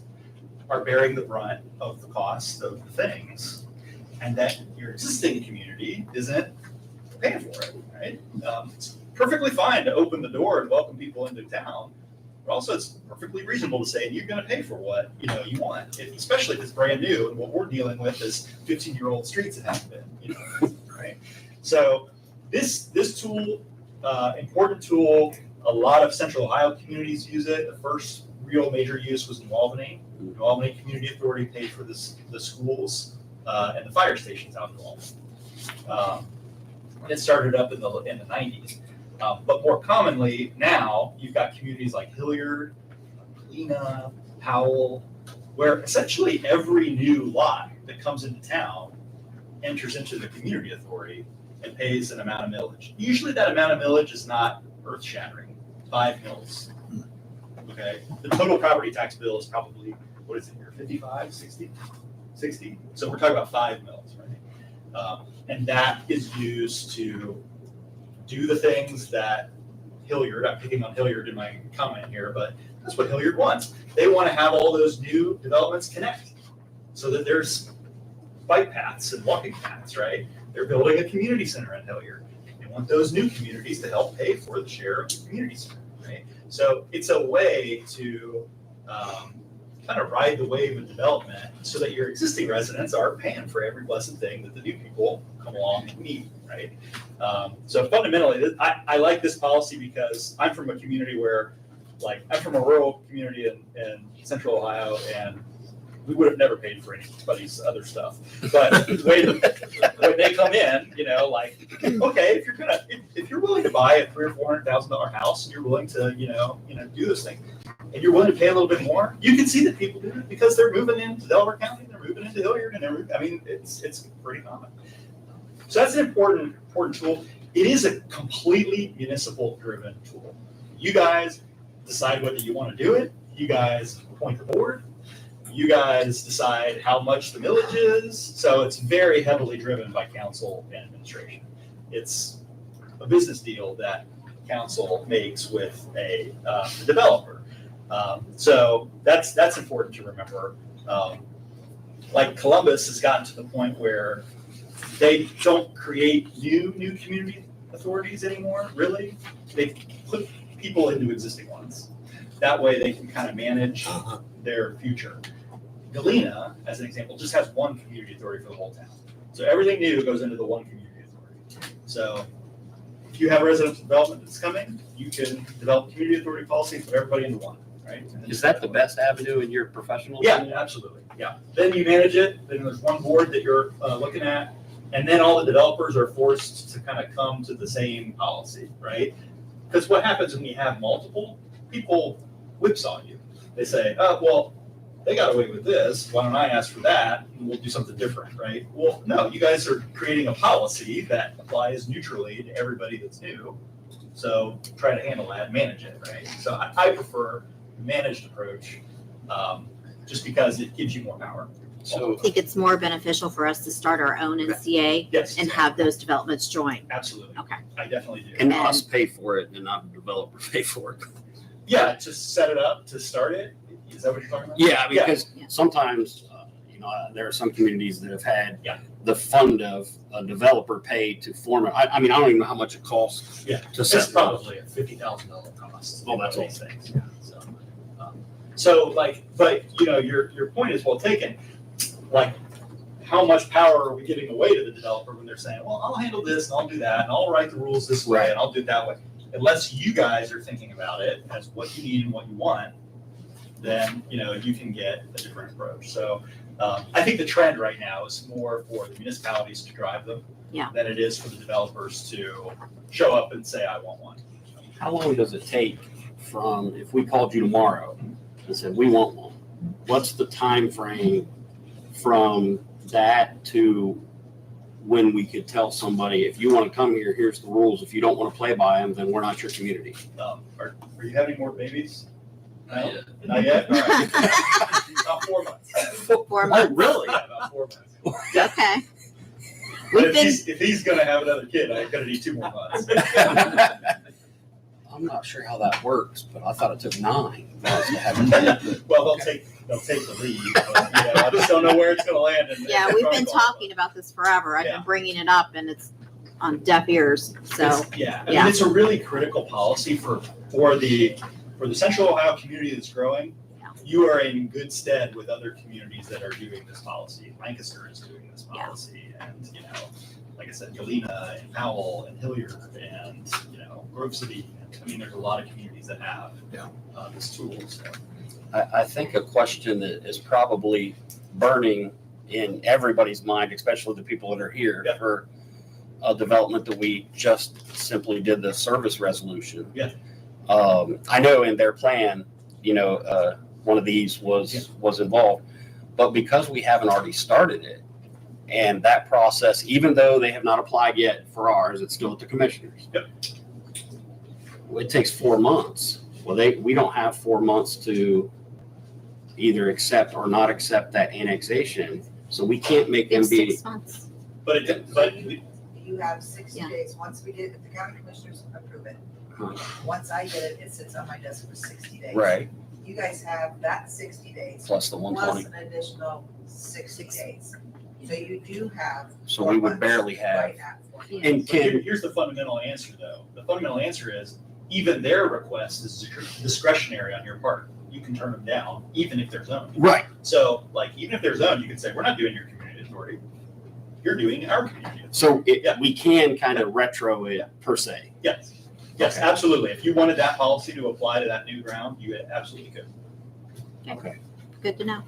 are bearing the brunt of the cost of the things, and that your existing community isn't paying for it, right? It's perfectly fine to open the door and welcome people into town, but also it's perfectly reasonable to say you're going to pay for what you want, especially if it's brand new. And what we're dealing with is 15-year-old streets that haven't been, right? So this tool, important tool. A lot of Central Ohio communities use it. The first real major use was New Albany. New Albany Community Authority paid for the schools and the fire stations out in New Albany. And it started up in the 90s. But more commonly now, you've got communities like Hilliard, Galena, Powell, where essentially every new lot that comes into town enters into the community authority and pays an amount of millage. Usually that amount of millage is not earth-shattering, 5 mils. Okay, the total property tax bill is probably, what is it here, 55, 60? So we're talking about 5 mils, right? And that is used to do the things that Hilliard, I'm picking on Hilliard in my comment here, but that's what Hilliard wants. They want to have all those new developments connect so that there's bike paths and walking paths, right? They're building a community center in Hilliard. They want those new communities to help pay for the share of the community center, right? So it's a way to kind of ride the wave of development so that your existing residents are paying for every blessed thing that the new people come along and need, right? So fundamentally, I like this policy because I'm from a community where, like, I'm from a rural community in Central Ohio, and we would have never paid for anybody's other stuff. But when they come in, like, okay, if you're willing to buy a $300,000 or $400,000 house, and you're willing to, do this thing, and you're willing to pay a little bit more, you can see that people do it because they're moving into Delaware County, they're moving into Hilliard, and it's pretty common. So that's an important tool. It is a completely municipal-driven tool. You guys decide whether you want to do it. You guys appoint the board. You guys decide how much the millage is. So it's very heavily driven by council and administration. It's a business deal that council makes with a developer. So that's important to remember. Like Columbus has gotten to the point where they don't create new community authorities anymore, really. They put people into existing ones. That way they can kind of manage their future. Galena, as an example, just has one community authority for the whole town. So everything new goes into the one community authority. So if you have residential development that's coming, you can develop a community authority policy for everybody into one, right? Is that the best avenue in your professional Yeah, opinion? absolutely. Yeah. Then you manage it. Then there's one board that you're looking at. And then all the developers are forced to kind of come to the same policy, right? because what happens when you have multiple, people whipsaw you. They say, oh, well, they got away with this, why don't I ask for that, and we'll do something different, right? Well, no, you guys are creating a policy that applies neutrally to everybody that's new. So try to handle that, manage it, right? So I prefer the managed approach, just because it gives you more power. So I think it's more beneficial for us to start our own NCA Yes, and have those developments join. absolutely. Okay. I definitely do. and us pay for it and not the developer pay for it. Yeah, just set it up to start it. Is that what you're talking about? Yeah, because Yeah. sometimes, there are some communities that have had Yeah. the fund of a developer pay to form it. I mean, I don't even know how much it costs Yeah. to It's set. probably a $50,000 cost. Oh, that's all these things. Yeah. So but your point is well taken. Like, how much power are we giving away to the developer when they're saying, well, I'll handle this and I'll do that and I'll write the rules this way and I'll do it that way. Unless you guys are thinking about it as what you need and what you want, then you can get a different approach. So I think the trend right now is more for the municipalities to drive them than it is for the developers to show up and say, I want one. How long does it take from, if we called you tomorrow and said, we want one, what's the time frame from that to when we could tell somebody, if you want to come here, here's the rules. If you don't want to play by them, then we're not your community. Are you having more babies? Not yet. Not yet? All right. About 4 months. 4 months. Oh, really? Yeah, about 4 months. Okay. But We've been, if he's gonna have another kid, I'm gonna need 2 more months. I'm not sure how that works, but I thought it took 9 months to have a kid. Well, they'll take the lead, but, I just don't know where it's gonna land. yeah, we've been talking about this forever. I've Yeah. been bringing it up and it's on deaf ears. So, Yeah, I yeah. mean, it's a really critical policy for the Central Ohio community that's growing. Yeah. You are in good stead with other communities that are doing this policy. Lancaster is doing this Yeah. policy, and like I said, Galena and Powell and Hilliard and Grove City. I mean, there's a lot of communities that have this tool. So. I think a question that is probably burning in everybody's mind, especially the people that are here Yeah. for a development that we just simply did the service resolution. Yeah. I know in their plan, one of these was involved, but because we haven't already started it, and that process, even though they have not applied yet for ours, it's still at the commissioners. Yep. It takes 4 months. Well, we don't have 4 months to either accept or not accept that annexation, so we can't make them it's be. 6 months. But You have 60 Yeah. days. Once we did, if the county commissioners approve it, Huh. once I get it, it sits on my desk for 60 days. Right, You guys have that 60 days plus the plus 120. an additional 60 days. So you do have. So 4 we would months barely have. right at 4 months. Yeah. And But Ken, here's the fundamental answer, though. The fundamental answer is even their request is discretionary on your part. You can turn them down, even if they're zoned. right, So, even if they're zoned, you can say, we're not doing your community authority. You're doing our community authority. so Yeah. we can kind of retro it per se. Yes, yes, Okay. absolutely. If you wanted that policy to apply to that new ground, you absolutely could. Okay. Good to know.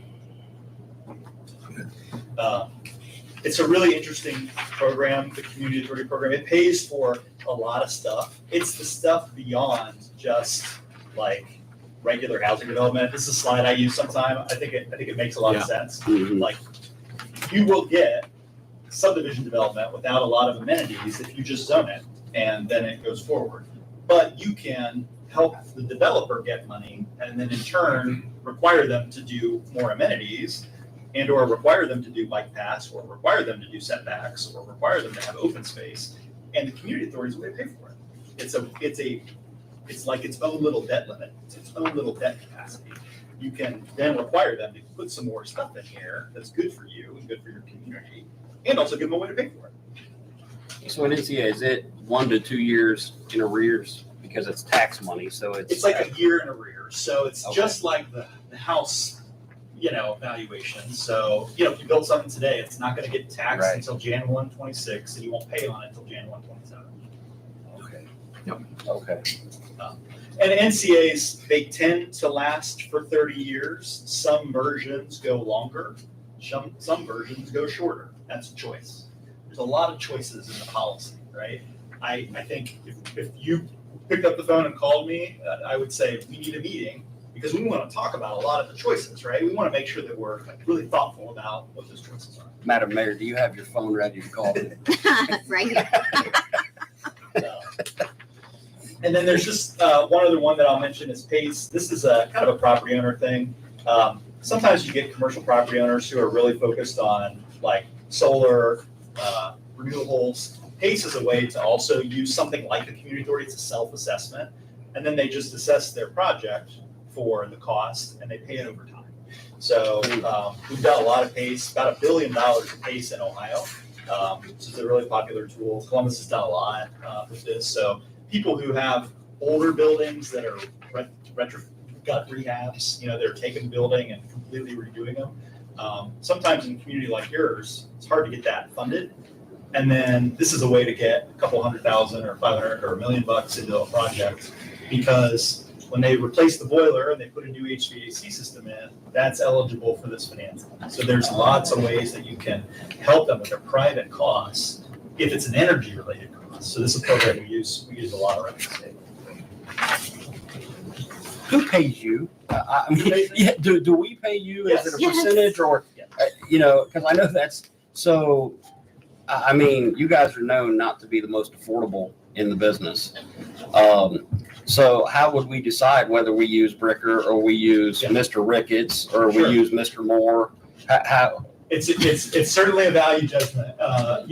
It's a really interesting program, the community authority program. It pays for a lot of stuff. It's the stuff beyond just like regular housing development. This is a slide I use sometime. I think it makes a lot of sense. Mhm. Like, you will get subdivision development without a lot of amenities if you just zone it and then it goes forward. But you can help the developer get money and then in turn require them to do more amenities and or require them to do bike paths or require them to do setbacks or require them to have open space. And the community authorities will pay for it. It's like its own little debt limit. It's its own little debt capacity. You can then require them to put some more stuff in here that's good for you and good for your community and also give them a way to pay for it. So in NCA, is it 1 to 2 years in arrears because it's tax money? So It's like a year in arrears. So it's Okay. just like the house, valuation. So, if you build something today, it's not going to get taxed Right. until Jan 1, 26, and you won't pay on it until Jan 1, 27. Okay. Okay. And NCAs, they tend to last for 30 years. Some versions go longer. Some versions go shorter. That's a choice. There's a lot of choices in the policy, right? I think if you picked up the phone and called me, I would say, we need a meeting because we want to talk about a lot of the choices, right? We want to make sure that we're really thoughtful about what those choices are. Madam Mayor, do you have your phone ready to call me? Right here. And then there's just one other one that I'll mention is PACE. This is a kind of a property owner thing. Sometimes you get commercial property owners who are really focused on like solar, renewables. PACE is a way to also use something like a community authority. It's a self-assessment. And then they just assess their project for the cost and they pay it over time. So we've done a lot of PACE, about $1 billion of PACE in Ohio. This is a really popular tool. Columbus has done a lot with this. So people who have older buildings that are gut rehabs, they're taking the building and completely redoing them. Sometimes in a community like yours, it's hard to get that funded. And then this is a way to get a couple $100,000 or $500 or $1 million into a project because when they replace the boiler and they put a new HVAC system in, that's eligible for this financing. So there's lots of ways that you can help them with their private costs if it's an energy related cost. So this is a program we use a lot around the state. Who pays you? I mean, yeah, do we pay you? Is it a Yes. percentage or, because I know that's, so, I mean, you guys are known not to be the most affordable in the business. So how would we decide whether we use Bricker or we use Mr. Ricketts or Sure. we use Mr. Moore? How? It's certainly a value judgment, but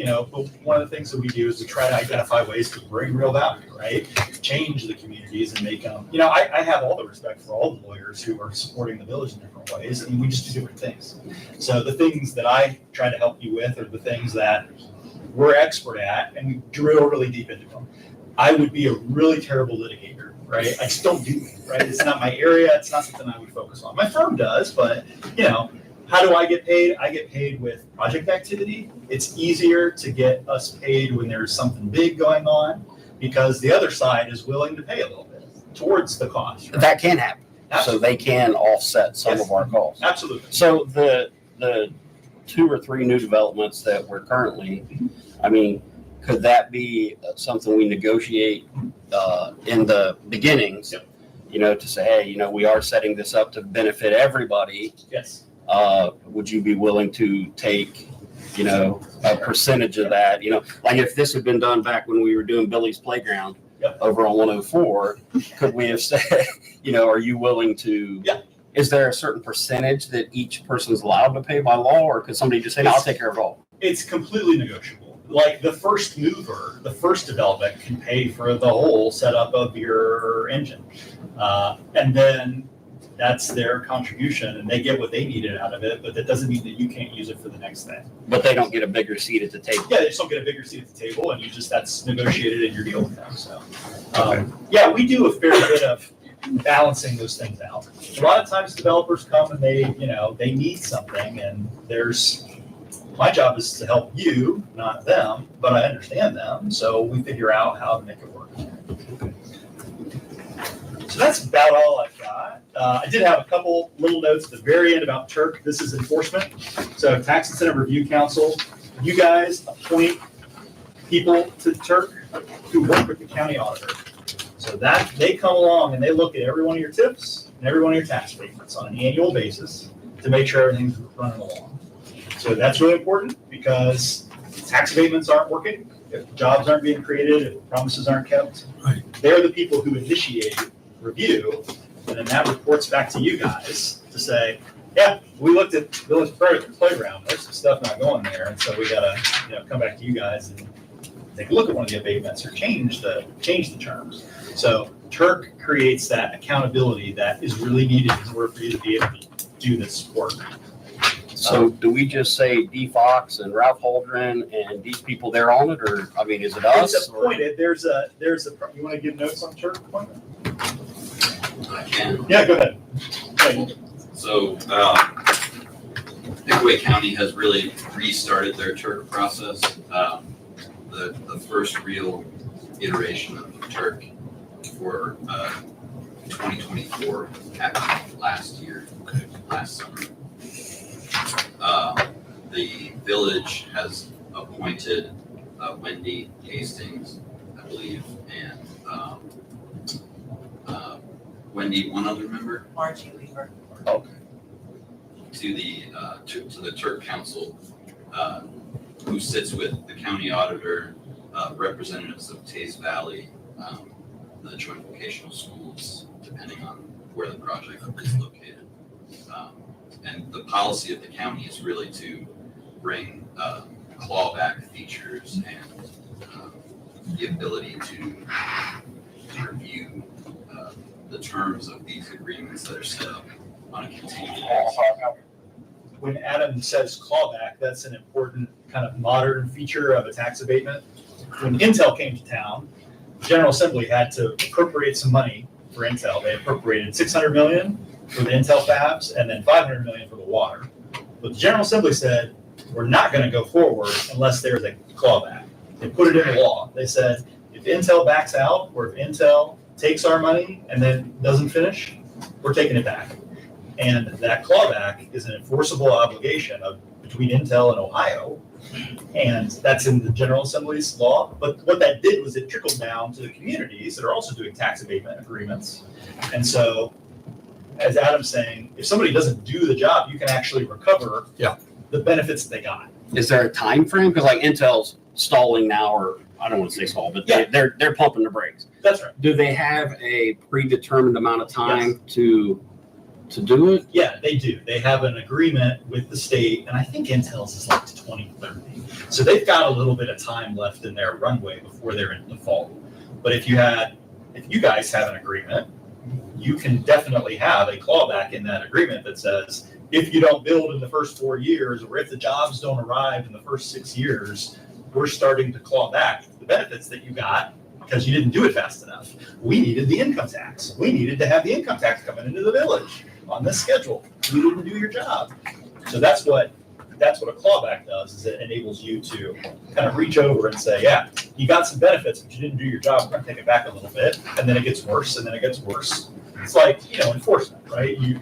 one of the things that we do is we try to identify ways to bring real value, right? Change the communities and make them, I have all the respect for all the lawyers who are supporting the village in different ways, and we just do different things. So the things that I try to help you with are the things that we're expert at, and we drill really deep into them. I would be a really terrible litigator, right? I just don't do it, right? It's not my area. It's not something I would focus on. My firm does, but, how do I get paid? I get paid with project activity. It's easier to get us paid when there's something big going on because the other side is willing to pay a little bit towards the cost. Right? That can happen. So Absolutely. they can offset some Yes. of our costs. Absolutely. So the 2 or 3 new developments that we're currently, I mean, could that be something we negotiate in the beginnings? Yep. To say, hey, we are setting this up to benefit everybody. Yes. Would you be willing to take, a percentage of that? Like if this had been done back when we were doing Billy's Playground Yep. over on 104, could we have said, are you willing to? Yeah. Is there a certain percentage that each person's allowed to pay by law, or could somebody just say, no, I'll take care of it all? It's completely negotiable. Like the first mover, the first development can pay for the whole setup of your engine. And then that's their contribution and they get what they needed out of it, but that doesn't mean that you can't use it for the next thing. But they don't get a bigger seat at the table. Yeah, they just don't get a bigger seat at the table and that's negotiated in your deal with them. So, we do a fair bit of balancing those things out. A lot of times developers come and they need something and my job is to help you, not them, but I understand them. So we figure out how to make it work. So that's about all I've got. I did have a couple little notes at the very end about Turk. This is enforcement. So Tax Incentive Review Council, you guys appoint people to Turk who work with the county auditor. So that they come along and they look at every one of your tips and every one of your tax statements on an annual basis to make sure everything's running along. So that's really important because tax abatements aren't working, if jobs aren't being created, if promises aren't kept. Right. They're the people who initiate review, and then that reports back to you guys to say, yeah, we looked at Village Playground, there's some stuff not going there, and so we gotta come back to you guys and take a look at one of the abatements or change the terms. So Turk creates that accountability that is really needed in order for you to be able to do this work. So do we just say D. Fox and Ralph Holdren and these people there on it, or, I mean, is it us? It's or- appointed. There's a, you want to give notes on Turk appointment? I can. Yeah, go ahead. Okay. So, Pickaway County has really restarted their Turk process. The first real iteration of Turk for 2024 happened last summer. The village has appointed Wendy Hastings, I believe, and Wendy, one other member, Margie Weaver. to the Turk Council, who sits with the county auditor, representatives of Taze Valley, the joint vocational schools, depending on where the project is located. And the policy of the county is really to bring clawback features and the ability to review the terms of these agreements that are set up on a continuing basis. When Adam says clawback, that's an important kind of modern feature of a tax abatement. When Intel came to town, the General Assembly had to appropriate some money for Intel. They appropriated $600 million for the Intel fabs and then $500 million for the water. But the General Assembly said, we're not going to go forward unless there's a clawback. They put it in the law. They said, if Intel backs out or if Intel takes our money and then doesn't finish, we're taking it back. And that clawback is an enforceable obligation between Intel and Ohio. And that's in the General Assembly's law. But what that did was it trickled down to the communities that are also doing tax abatement agreements. And so, as Adam's saying, if somebody doesn't do the job, you can actually recover the benefits that they got. Is there a time frame? Because like Intel's stalling now, or I don't want to say stall, but they're pumping the brakes. That's right. Do they have a predetermined amount of time to do it? Yeah, they do. They have an agreement with the state, and I think Intel's is like to 2030. So they've got a little bit of time left in their runway before they're in default. But if you guys have an agreement, you can definitely have a clawback in that agreement that says, if you don't build in the first 4 years, or if the jobs don't arrive in the first 6 years, we're starting to claw back the benefits that you got because you didn't do it fast enough. We needed the income tax. We needed to have the income tax coming into the village on this schedule. You didn't do your job. So that's what a clawback does, is it enables you to kind of reach over and say, yeah, you got some benefits, but you didn't do your job. We're going to take it back a little bit. And then it gets worse, and then it gets worse. It's like, enforcement, right? You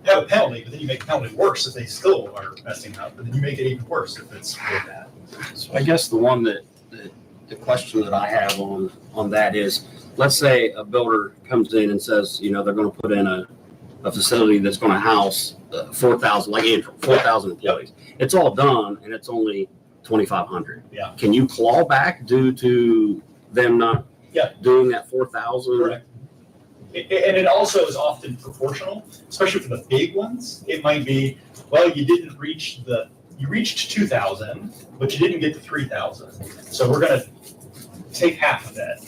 have a penalty, but then you make the penalty worse if they still are messing up. And then you make it even worse if it's really bad. So I guess the question that I have on that is, let's say a builder comes in and says, they're going to put in a facility that's going to house 4,000, like Andrew, 4,000 employees. It's all done and it's only 2,500. Yeah. Can you claw back due to them not doing that 4,000? Correct. And it also is often proportional, especially for the big ones. It might be, well, you reached 2,000, but you didn't get to 3,000. So we're going to take half of that,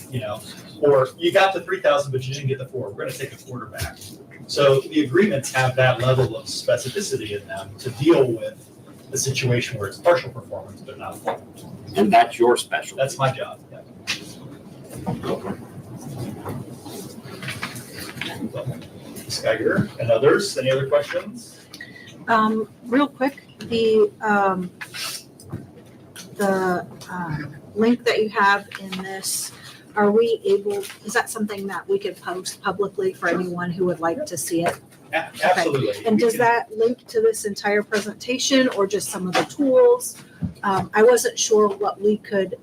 or you got to 3,000, but you didn't get the 4. We're going to take a quarter back. So the agreements have that level of specificity in them to deal with the situation where it's partial performance, but not full. And that's your specialty. That's my job. Yeah. This guy here and others, any other questions? Real quick, the link that you have in this, is that something that we could post publicly for anyone who would like to see it? Absolutely. And does that link to this entire presentation or just some of the tools? I wasn't sure what we could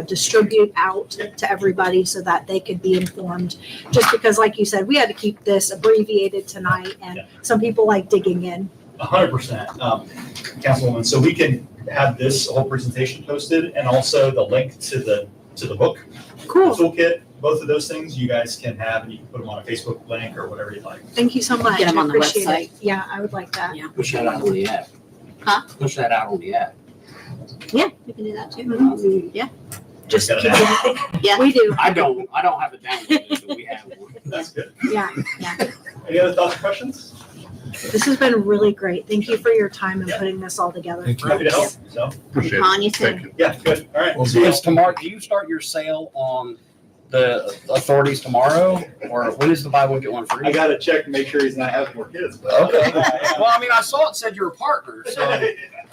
distribute out to everybody so that they could be informed. Just because, like you said, we had to keep this abbreviated tonight, and some people like digging in. 100%, Councilwoman. So we can have this whole presentation posted, and also the link to the book, Cool. the toolkit. Both of those things you guys can have, and you can put them on a Facebook link or whatever you'd like. Thank you so much. Get 'em on the I appreciate website. it. Yeah, I would like that. Yeah. Push that out on the app. Huh? Push that out on the app. Yeah, we can do that too. Yeah. Just Got keep an it. Yeah. We do. I don't have it downloaded, but we have one. That's good. Yeah. Any other thoughts or questions? This has been really great. Thank you for your time and putting this all together. Thank Happy to help. So, Appreciate it. Calling you Thank soon. you. yeah, good. All right. Well, So it's tomorrow. Do you start your sale on the authorities tomorrow, or when is the buy one get one free? I got to check to make sure he's not having more kids. But Okay. Well, I mean, I saw it said you're a partner, so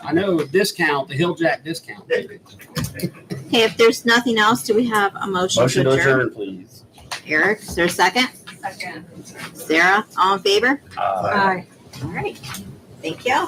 I know discount, the Hilljack discount. Okay, if there's nothing else, do we have a motion Motion to to adjourn? adjourn, please. Eric, is there a second? Second. Sarah, all in favor? Bye. All right. Thank you.